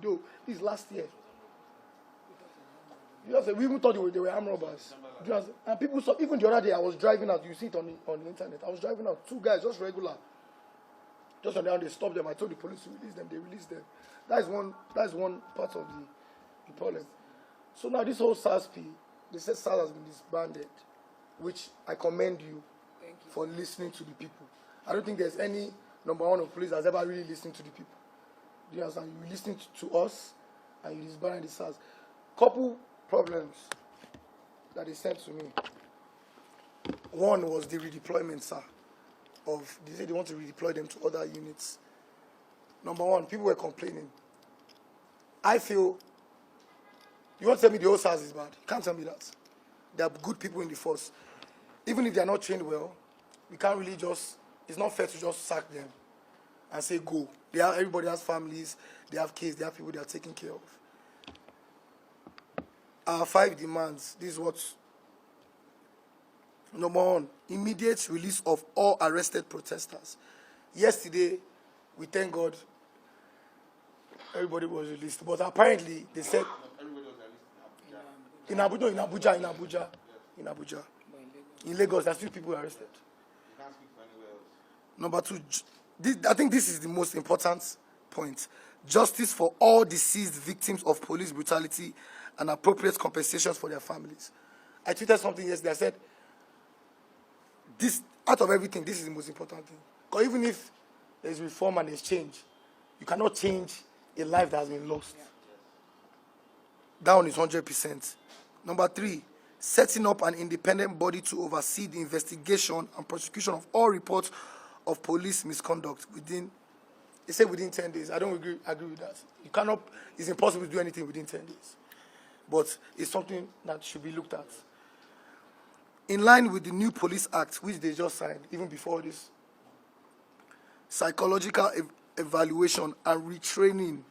Davido. This last year. You know, we even thought they were armed robbers. You know, and people saw, even the other day I was driving out, you see it on the internet. I was driving out, 2 guys, just regular. Just on the ground, they stopped them. I told the police to release them, they released them. That is one part of the problem. So now this whole SARS-P, they said SARS has been disbanded, which I commend you for listening to the people. I don't think there's any number one of police that's ever really listened to the people. Do you understand? You listened to us and you disbanded the SARS. Couple problems that they sent to me. One was the redeployment, sir. They said they want to redeploy them to other units. Number one, people were complaining. I feel, you want to tell me the whole SARS is bad? You can't tell me that. There are good people in the force. Even if they are not trained well, we can't really it's not fair to just sack them and say go. Everybody has families, they have kids, they have people they are taking care of. Our 5 demands, this is what. Number one, immediate release of all arrested protesters. Yesterday, we thank God, everybody was released. But apparently, they said in Abuja. In Lagos, there are still people arrested. Number two, I think this is the most important point. Justice for all deceased victims of police brutality and appropriate compensations for their families. I tweeted something yesterday. I said, this, out of everything, this is the most important thing. Because even if there's reform and there's change, you cannot change a life that has been lost. That one is 100%. Number three, setting up an independent body to oversee the investigation and prosecution of all reports of police misconduct within 10 days. I don't agree with that. You cannot, it's impossible to do anything within 10 days. But it's something that should be looked at. In line with the new Police Act, which they just signed, even before this, psychological evaluation and retraining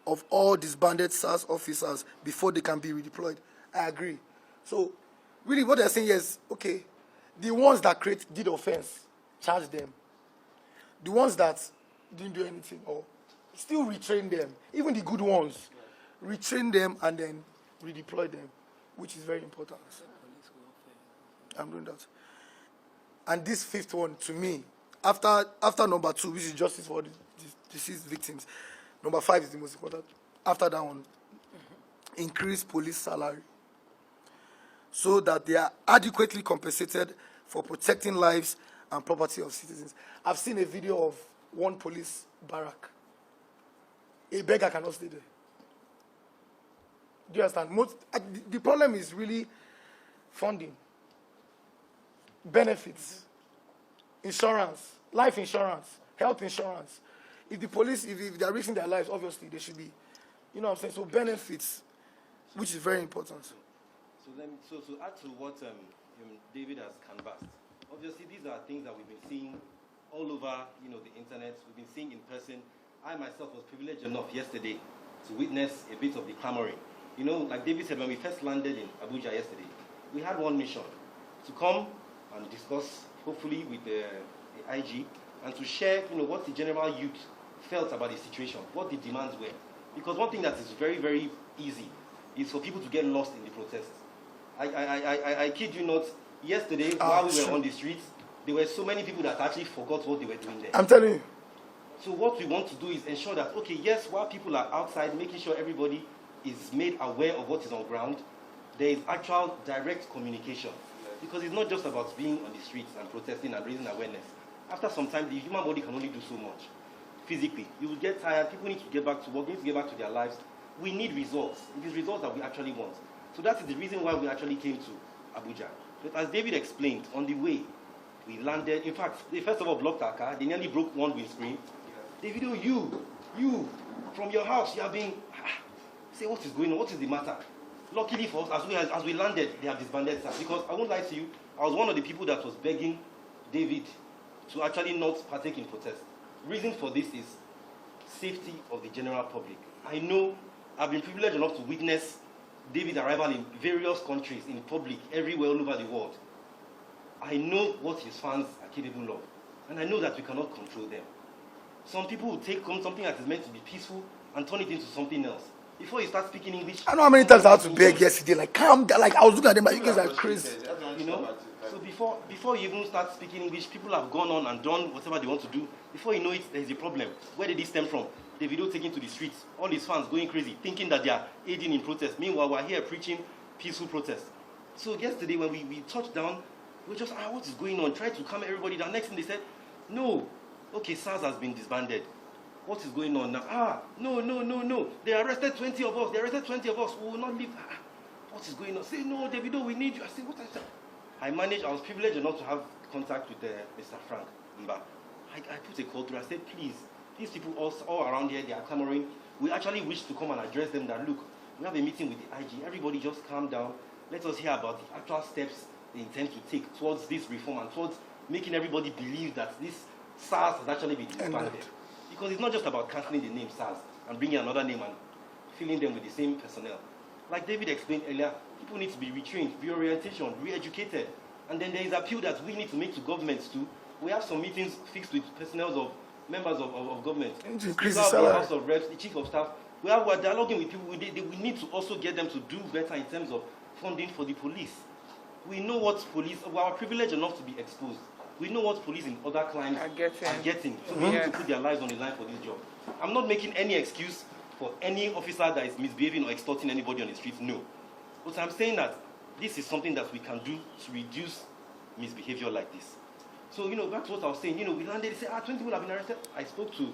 of all disbanded SARS officers before they can be redeployed. I agree. So, really what they're saying is, okay, the ones that did offense, charge them. The ones that didn't do anything, or still retrain them. Even the good ones, retrain them and then redeploy them, which is very important. I'm doing that. And this 5th one, to me, after number 2, which is justice for the deceased victims, number 5 is the most important. After that one, increase police salary so that they are adequately compensated for protecting lives and property of citizens. I've seen a video of one police barrack. A beggar cannot stay there. Do you understand? The problem is really funding, benefits, insurance, life insurance, health insurance. If the police, if they are risking their lives, obviously they should be, you know what I'm saying? So benefits, which is very important. So to add to what David has canvassed, obviously these are things that we've been seeing all over, the internet. We've been seeing in person. I myself was privileged enough yesterday to witness a bit of the clamoring. Like David said, when we first landed in Abuja yesterday, we had one mission, to come and discuss, hopefully with the IG, and to share, what the general youth felt about the situation, what the demands were. Because one thing that is very, very easy is for people to get lost in the protests. I kid you not, yesterday, while we were on the streets, there were so many people that actually forgot what they were doing there. I'm telling you. So what we want to do is ensure that, okay, yes, while people are outside, making sure everybody is made aware of what is on ground, there is actual direct communication. Because it's not just about being on the streets and protesting and raising awareness. After some time, the human body can only do so much. Physically, you will get tired, people need to get back to work, need to get back to their lives. We need results. It is results that we actually want. So that is the reason why we actually came to Abuja. But as David explained, on the way, we landed. In fact, they first of all blocked our car. They nearly broke one windscreen. Davido, you, from your house, you have been... Say, what is going on? What is the matter? Luckily for us, as we landed, they have disbanded us. Because I won't lie to you, I was one of the people that was begging David to actually not partake in protest. Reason for this is safety of the general public. I know I've been privileged enough to witness David's arrival in various countries, in public, everywhere, all over the world. I know what his fans are capable of. And I know that we cannot control them. Some people will take something that is meant to be peaceful and turn it into something else. Before you start speaking English, I know how many times I had to beg yesterday, like calm down. Like I was looking at them, like you guys are crazy. you know. So before you even start speaking English, people have gone on and done whatever they want to do. Before you know it, there's a problem. Where did this stem from? Davido taken to the streets, all his fans going crazy, thinking that they are aiding in protest. Meanwhile, we're here preaching peaceful protest. So yesterday when we touched down, we just, what is going on? Tried to calm everybody down. Next thing they said, no, okay, SARS has been disbanded. What is going on now? No. They arrested 20 of us. We will not leave. What is going on? Say, no, Davido, we need you. I said, what I said? I was privileged enough to have contact with Mr. Frank Mba. I put a call through. I said, please, these people all around here, they are clamoring. We actually wish to come and address them that, look, we have a meeting with the IG. Everybody just calm down. Let us hear about the actual steps they intend to take towards this reform and towards making everybody believe that this SARS has actually been disbanded. Because it's not just about cancelling the name SARS and bringing another name and filling them with the same personnel. Like David explained earlier, people need to be retrained, reorientation, re-educated. And then there is appeal that we need to make to governments too. We have some meetings fixed with personnel of members of government. Increase the salary. The House of Reps, the Chief of Staff. We're dialoguing with people. We need to also get them to do better in terms of funding for the police. We know what police, we are privileged enough to be exposed. We know what police in other climes are getting to be able to put their lives on the line for this job. I'm not making any excuse for any officer that is misbehaving or extorting anybody on the streets, no. But I'm saying that this is something that we can do to reduce misbehavior like this. So, back to what I was saying, we landed, they said, 20 people have been arrested. I spoke to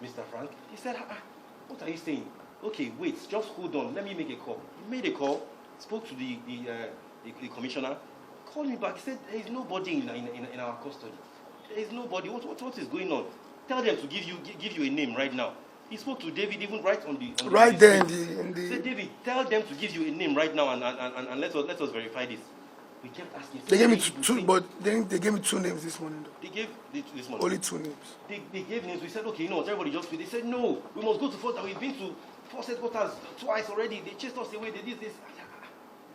Mr. Frank. He said, what are you saying? Okay, wait, just hold on. Let me make a call. He made a call, spoke to the commissioner, called me back. He said, there is nobody in our custody. There is nobody. What is going on? Tell them to give you a name right now. He spoke to David even right on the right there in the. He said, David, tell them to give you a name right now and let us verify this. We kept asking. They gave me two, but then they gave me two names this morning. Though. They gave this morning. Only two names. They gave names. We said, okay, everybody just. They said, no, we must go to Fort. We've been to Fort headquarters twice already. They chased us away. They did this.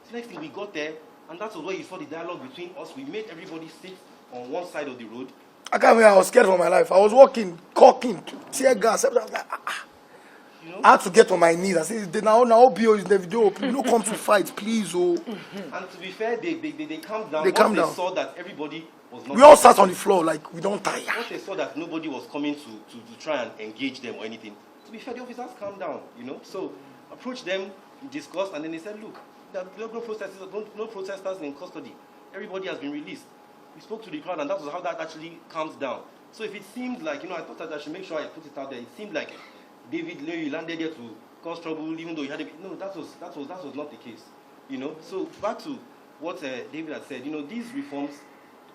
The next thing we got there, and that was where you saw the dialogue between us. We made everybody sit on one side of the road. I can't remember. I was scared for my life. I was walking, caulking, tear gas. I was like, I had to get on my knees. I said, now OBO is Davido. Please don't come to fight, please. Oh. And to be fair, they calmed down. They calmed down. They saw that everybody was not. We all sat on the floor like we don't tire. Once they saw that nobody was coming to try and engage them or anything, to be fair, the officers calmed down. So approached them, discussed, and then they said, look, there are no protesters in custody. Everybody has been released. We spoke to the crowd, and that was how that actually calms down. So if it seemed like, I thought that I should make sure I put it out there. It seemed like David Leary landed here to cause trouble, even though he had no. That was not the case. So back to what David had said. These reforms.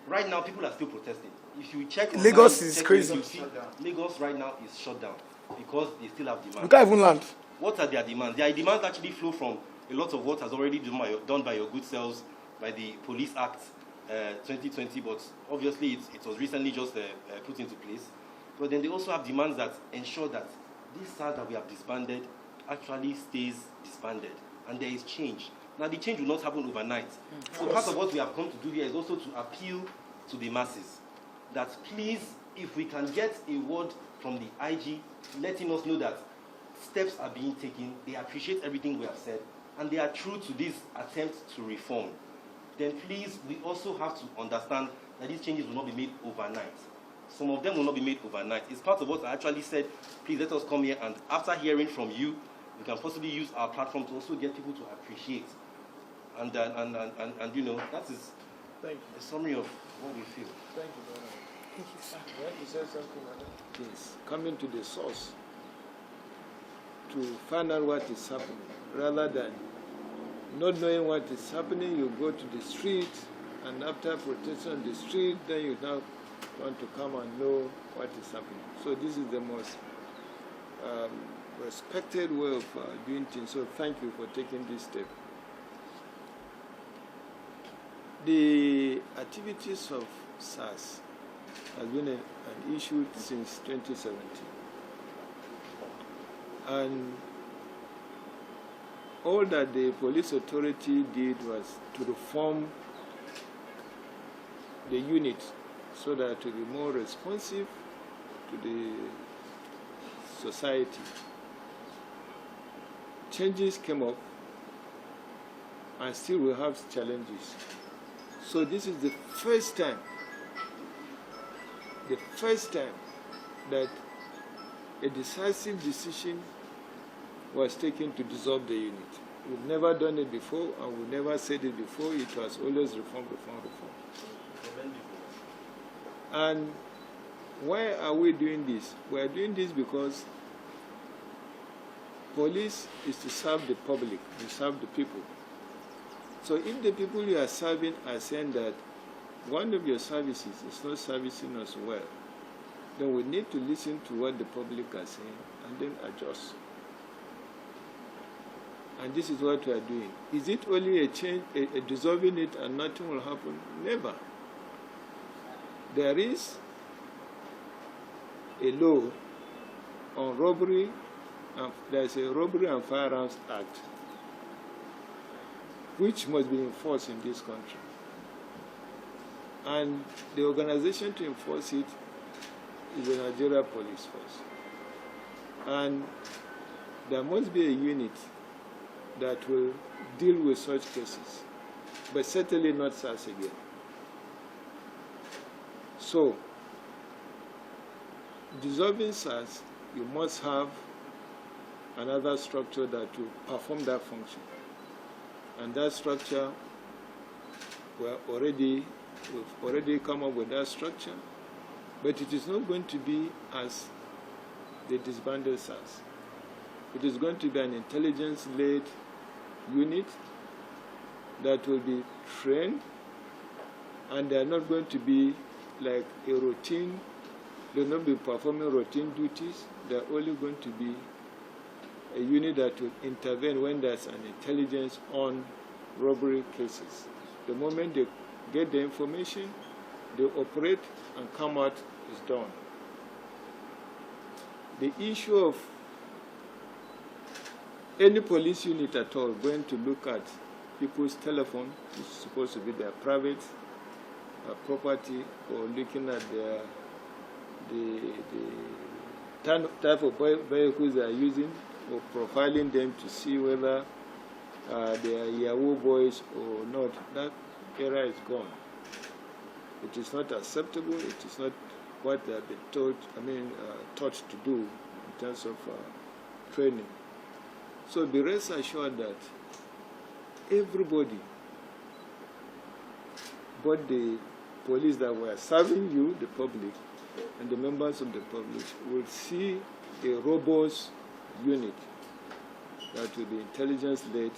Right now, people are still protesting. If you check Lagos is crazy. You see, Lagos right now is shut down because they still have demand. We can't even land. What are their demands? Their demands actually flow from a lot of what has already done by your good selves, by the Police Act 2020, but obviously it was recently just put into place. But then they also have demands that ensure that this SARS that we have disbanded actually stays disbanded, and there is change. Now the change will not happen overnight. So part of what we have come to do here is also to appeal to the masses that please, if we can get a word from the IG letting us know that steps are being taken, they appreciate everything we have said, and they are true to this attempt to reform, then please, we also have to understand that these changes will not be made overnight. Some of them will not be made overnight. It's part of what I actually said, please let us come here, and after hearing from you, we can possibly use our platform to also get people to appreciate. And that is a summary of what we feel. Thank you very much. Thank you, sir. You said something like that? Yes. Coming to the source to find out what is happening, rather than not knowing what is happening, you go to the street, and after protesting on the street, then you now want to come and know what is happening. So this is the most respected way of doing things. So thank you for taking this step. The activities of SARS has been an issue since 2017. And all that the police authority did was to reform the unit so that to be more responsive to the society. changes came up, and still we have challenges. So this is the first time that a decisive decision was taken to dissolve the unit. We've never done it before, and we never said it before. It was always reform. And why are we doing this? We are doing this because police is to serve the public, to serve the people. So if the people you are serving are saying that one of your services is not servicing us well, then we need to listen to what the public are saying and then adjust. And this is what we are doing. Is it only a change, a dissolving it and nothing will happen? Never. There is a law on robbery, there is a Robbery and Firearms Act, which must be enforced in this country. And the organization to enforce it is the Nigeria Police Force. And there must be a unit that will deal with such cases, but certainly not SARS again. So, dissolving SARS, you must have another structure that will perform that function. And that structure, we've already come up with that structure, but it is not going to be as the disbanded SARS. It is going to be an intelligence-led unit that will be trained, and they are not going to be like a routine, they will not be performing routine duties. They are only going to be a unit that will intervene when there's an intelligence on robbery cases. The moment they get the information, they operate and come out is done. The issue of any police unit at all going to look at people's telephone, which is supposed to be their private property, or looking at the type of vehicles they are using, or profiling them to see whether they are Yahoo boys or not, that era is gone. It is not acceptable. It is not what they have been taught to do in terms of training. So be rest assured that everybody, both the police that were serving you, the public, and the members of the public, will see a robust unit that will be intelligence-led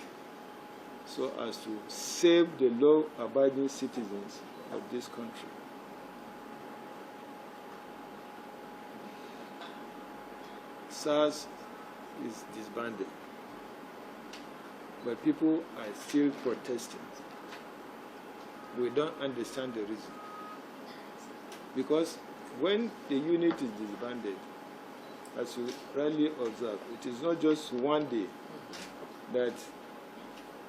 so as to save the law-abiding citizens of this country. SARS is disbanded, but people are still protesting. We don't understand the reason. Because when the unit is disbanded, as you rightly observe, it is not just one day that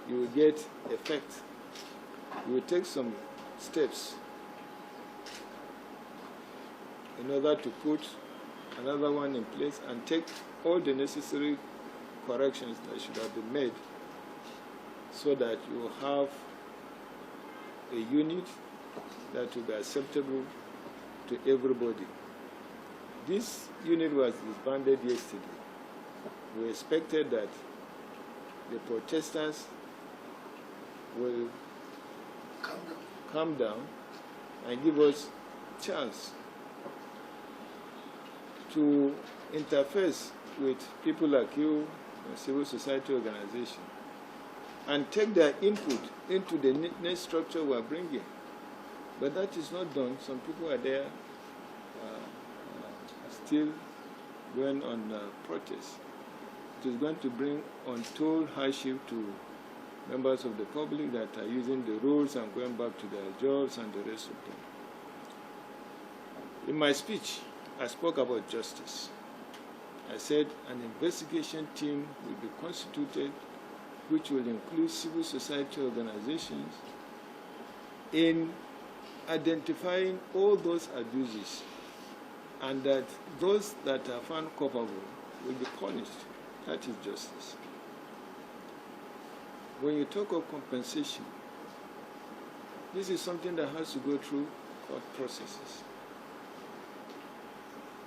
you will get effect. You will take some steps in order to put another one in place and take all the necessary corrections that should have been made so that you will have a unit that will be acceptable to everybody. This unit was disbanded yesterday. We expected that the protesters will calm down and give us chance to interface with people like you, civil society organization, and take their input into the next structure we are bringing. But that is not done. Some people are there still going on protest. It is going to bring untold hardship to members of the public that are using the roads and going back to their jobs and the rest of them. In my speech, I spoke about justice. I said an investigation team will be constituted which will include civil society organizations in identifying all those abuses, and that those that are found culpable will be punished. That is justice. when you talk of compensation, this is something that has to go through court processes.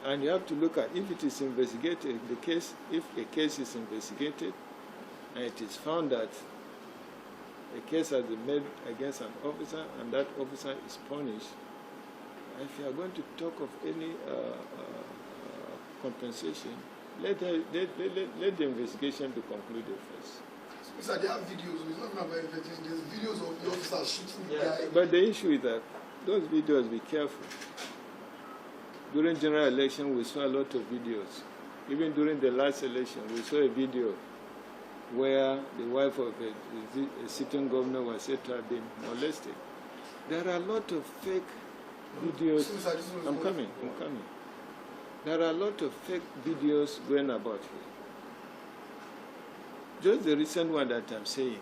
And you have to look at if it is investigated, the case, if a case is investigated and it is found that a case has been made against an officer and that officer is punished, if you are going to talk of any compensation, let the investigation be concluded first. So they have videos. It's not about investigation. There's videos of the officers shooting the guy. But the issue is that those videos, be careful. During general election, we saw a lot of videos. Even during the last election, we saw a video where the wife of a sitting governor was said to have been molested. There are a lot of fake videos. I'm coming. There are a lot of fake videos going about here. Just the recent one that I'm saying,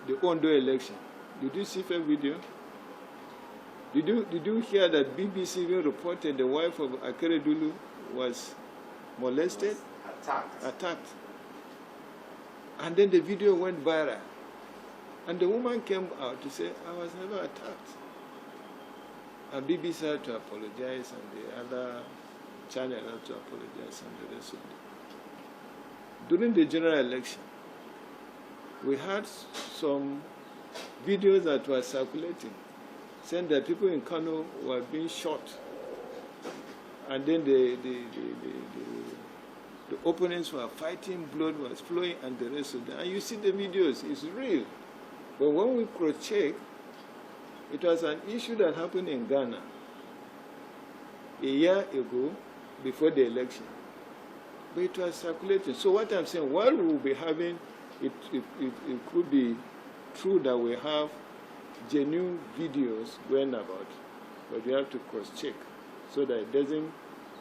the Ondo election. Did you see fake video? Did you hear that BBC even reported the wife of Akeredolu was molested? Attacked. And then the video went viral. And the woman came out to say, I was never attacked. And BBC had to apologize, and the other channel had to apologize, and the rest of it. During the general election, we had some videos that were circulating, saying that people in Kano were being shot. And then the opponents were fighting, blood was flowing, and the rest of them. And you see the videos, it's real. But when we cross-check, it was an issue that happened in Ghana a year ago, before the election. But it was circulating. So what I'm saying, while we will be having, it could be true that we have genuine videos going about, but we have to cross-check so that it doesn't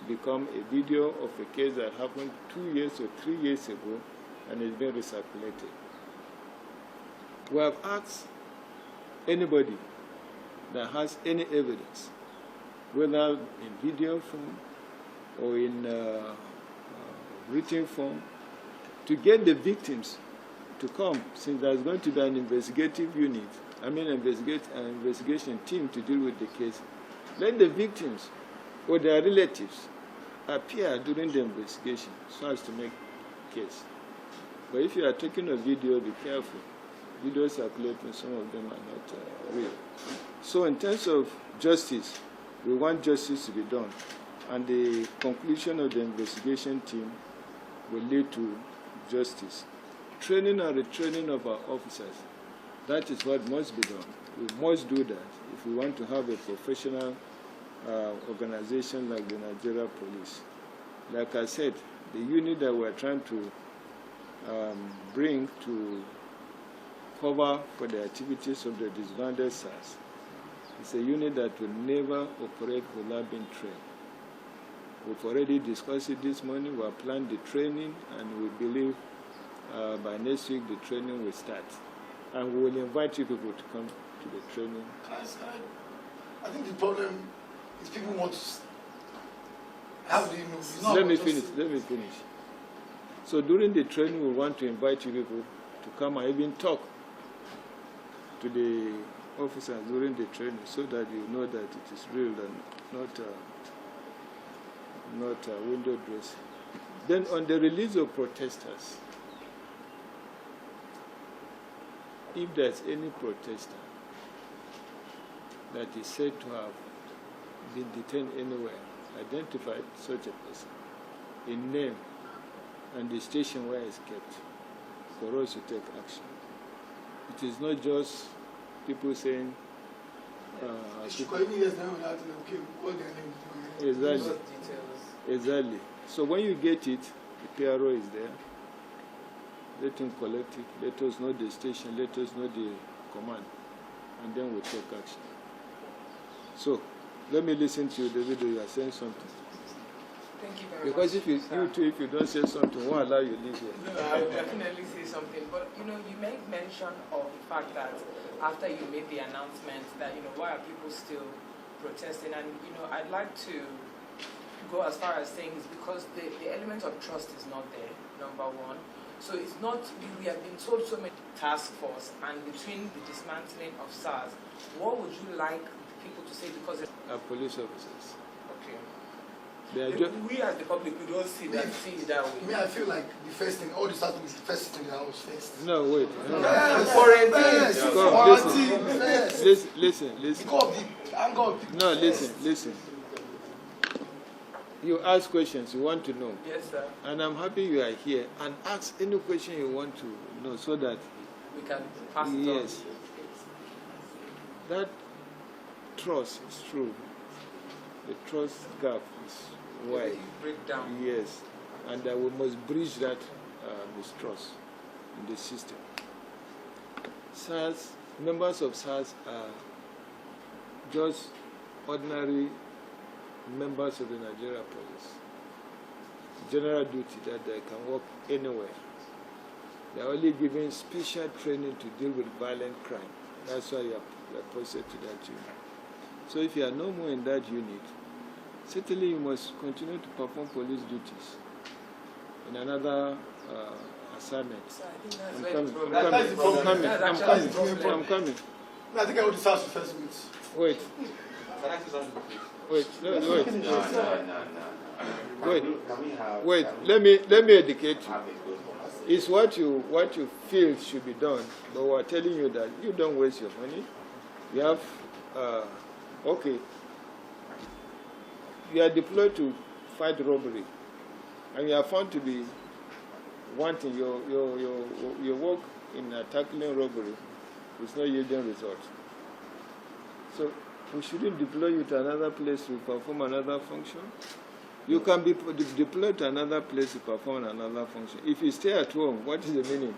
become a video of a case that happened 2 years or 3 years ago and is being recirculated. We have asked anybody that has any evidence, whether in video form or in written form, to get the victims to come, since there's going to be an investigative unit, an investigation team to deal with the case. Let the victims or their relatives appear during the investigation so as to make case. But if you are taking a video, be careful. Videos circulating, some of them are not real. So in terms of justice, we want justice to be done. And the conclusion of the investigation team will lead to justice. Training and retraining of our officers, that is what must be done. We must do that if we want to have a professional organization like the Nigeria Police. Like I said, the unit that we're trying to bring to cover for the activities of the disbanded SARS is a unit that will never operate without being trained. We've already discussed it this morning. We have planned the training, and we believe by next week the training will start. And we will invite you people to come to the training. I think the problem is people want to have the Let me finish. So during the training, we want to invite you people to come and even talk to the officers during the training so that you know that it is real and not window dressing. Then on the release of protesters, if there's any protester that is said to have been detained anywhere, identify such a person in name and the station where it's kept for us to take action. It is not just people saying Exactly. So when you get it, the PRO is there. Let him collect it. Let us know the station. Let us know the command. And then we'll take action. So, let me listen to you, Davido. You are saying something. Thank you very because much. Because if you don't say something, won't allow you to leave here. No, I will definitely say something. But, you make mention of the fact that after you made the announcement that, why are people still protesting? And, I'd like to go as far as saying it's because the element of trust is not there, number one. So it's not, we have been told so many task force, and between the dismantling of SARS, what would you like people to say? Because police officers. okay. They are We as the public, we don't see that way. Me, I feel like the first thing, all this has to be the first thing in the house first. no, wait. No. Listen. Because of the anger of people. No, listen. You ask questions you want to know. Yes, sir. And I'm happy you are here. And ask any question you want to know so that... We can pass it on. Yes. That trust is true. The trust gap is wide. Break down. Yes. And we must bridge that mistrust in the system. SARS, members of SARS are just ordinary members of the Nigeria police. General duty that they can work anywhere. They are only given special training to deal with violent crime. That's why you are posted to that unit. So if you are no more in that unit, certainly you must continue to perform police duties in another assignment. So I think that's I'm where coming. the problem That's is. the problem. I'm problem. coming. I think I would start the first week. Wait. Wait. No. Wait. Wait. Let me educate you. It's what you feel should be done, but we're telling you that you don't waste your money. You have okay. You are deployed to fight robbery, and you are found to be wanting your work in tackling robbery is not yielding results. So we shouldn't deploy you to another place to perform another function. You can be deployed to another place to perform another function. If you stay at home, what is the meaning?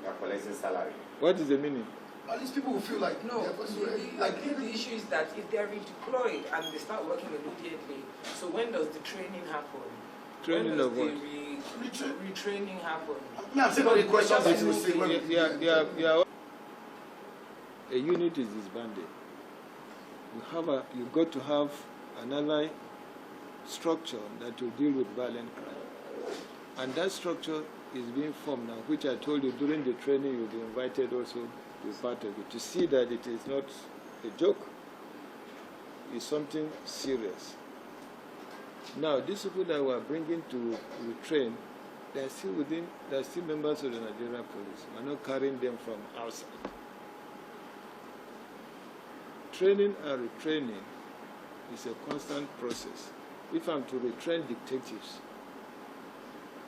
You are collecting salary. What is the meaning? At least people will feel like No, I I think the issue is that if they're redeployed and they start working immediately, so when does the training happen? Training of what? Retraining happen? I'm saying all the questions that you will say. Yeah. A unit is disbanded. You got to have another structure that will deal with violent crime. And that structure is being formed now, which I told you during the training you'll be invited also to be part of it, to see that it is not a joke, it's something serious. Now, these people that we are bringing to retrain, they're still members of the Nigeria police. We're not carrying them from outside. Training and retraining is a constant process. If I'm to retrain detectives,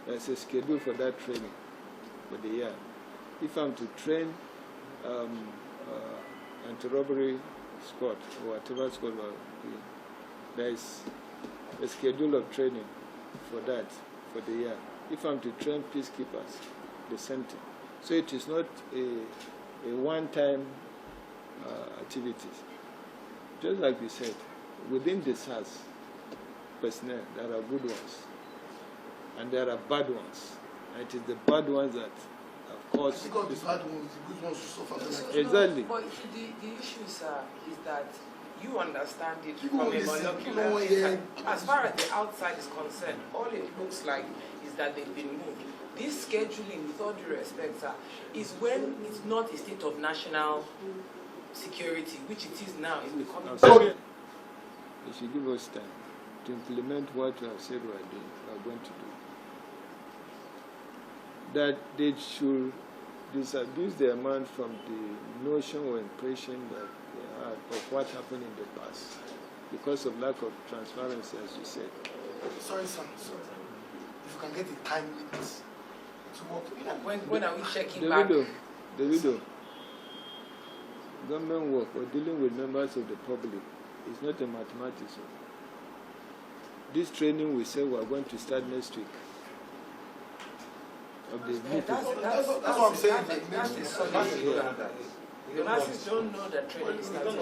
there's a schedule for that training for the year. If I'm to train anti-robbery squad or whatever squad, there is a schedule of training for that for the year. If I'm to train peacekeepers, the same thing. So it is not a one-time activities. Just like we said, within the SARS personnel, there are good ones and there are bad ones. And it is the bad ones that, of course... Because the bad ones, the good ones will suffer. Exactly. But the issue, sir, is that you understand it People from a listen, molecular... people hear. As far as the outside is concerned, all it looks like is that they've been moved. This scheduling, with all due respect, sir, is when it's not a state of national security, which it is now, is becoming... They should give us time to implement what we have said we are going to do. That they should disabuse their mind from the notion or impression that they had of what happened in the past because of lack of transparency, as you said. Sorry, sir. Sorry. If you can get a time limit to work. When are we checking back? Davido, government work or dealing with members of the public is not a mathematics. This training we say we are going to start next week. Of the That's what I'm saying. That's the The masses don't know that training is starting.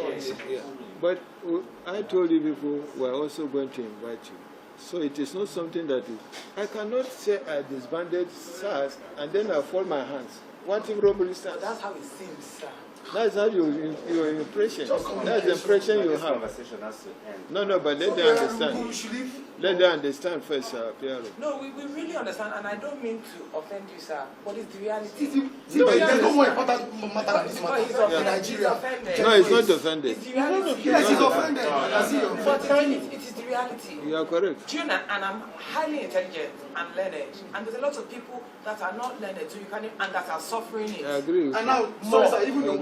Yeah. But I told you before, we are also going to invite you. So it is not something that I cannot say I disbanded SARS and then I fold my hands. Wanting robbery SARS. That's how it seems, sir. That's how your impression. That's the impression you This have. conversation has to end. No, but let them understand. We should leave. Let them understand first, Piero. No, we really understand, and I don't mean to offend you, sir, but it's the reality. See, but there's no more important matter than this matter in Nigeria. No, it's not offended. It's the reality. Yes, he's offended. I see you. But it is the reality. You are correct. Do you know, and I'm highly intelligent and learned, and there's a lot of people that are not learned, so you can, and that are suffering it. I agree with And you. now, sorry, sir, even though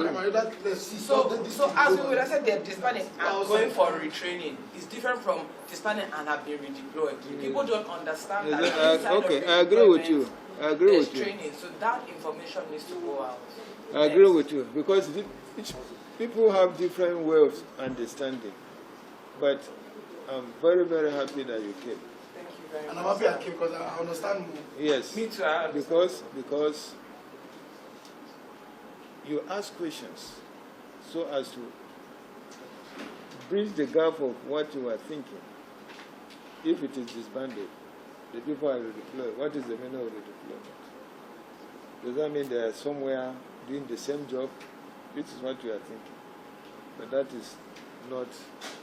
So as we would have said, they're disbanding and going for retraining. It's different from disbanding and have been redeployed. People don't understand that. inside of Okay, I agree with you. I agree There's with you. training, so that information needs to go out. I agree with you because each people have different ways of understanding. But I'm very, very happy that you came. Thank you very And much. I'm happy I came because I understand more. Yes. Me too, I understand. Because you ask questions so as to bridge the gap of what you are thinking. If it is disbanded, the people are redeployed. What is the meaning of redeployment? Does that mean they are somewhere doing the same job? This is what you are thinking. But that is not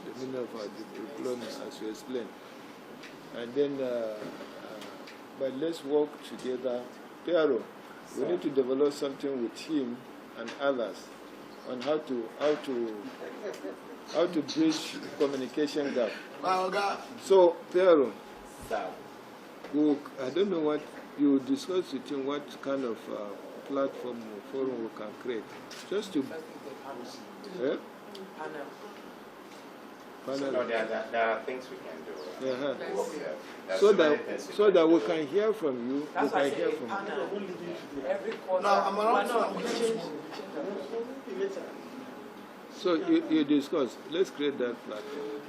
the meaning of our redeployment, as you explained. And then, but let's work together. Piero, we need to develop something with him and others on how to bridge communication gap. So, Piero, I don't know what you discuss with him, what kind of platform or forum we can create. Just to. Panel. Panel. No, there are things we can do. Uh-huh. There's So many things that can we do. can hear from you. That's We why I can say hear a from you. panel. Every quarter. Now, I'm around. We change our- So you discuss. Let's create that platform.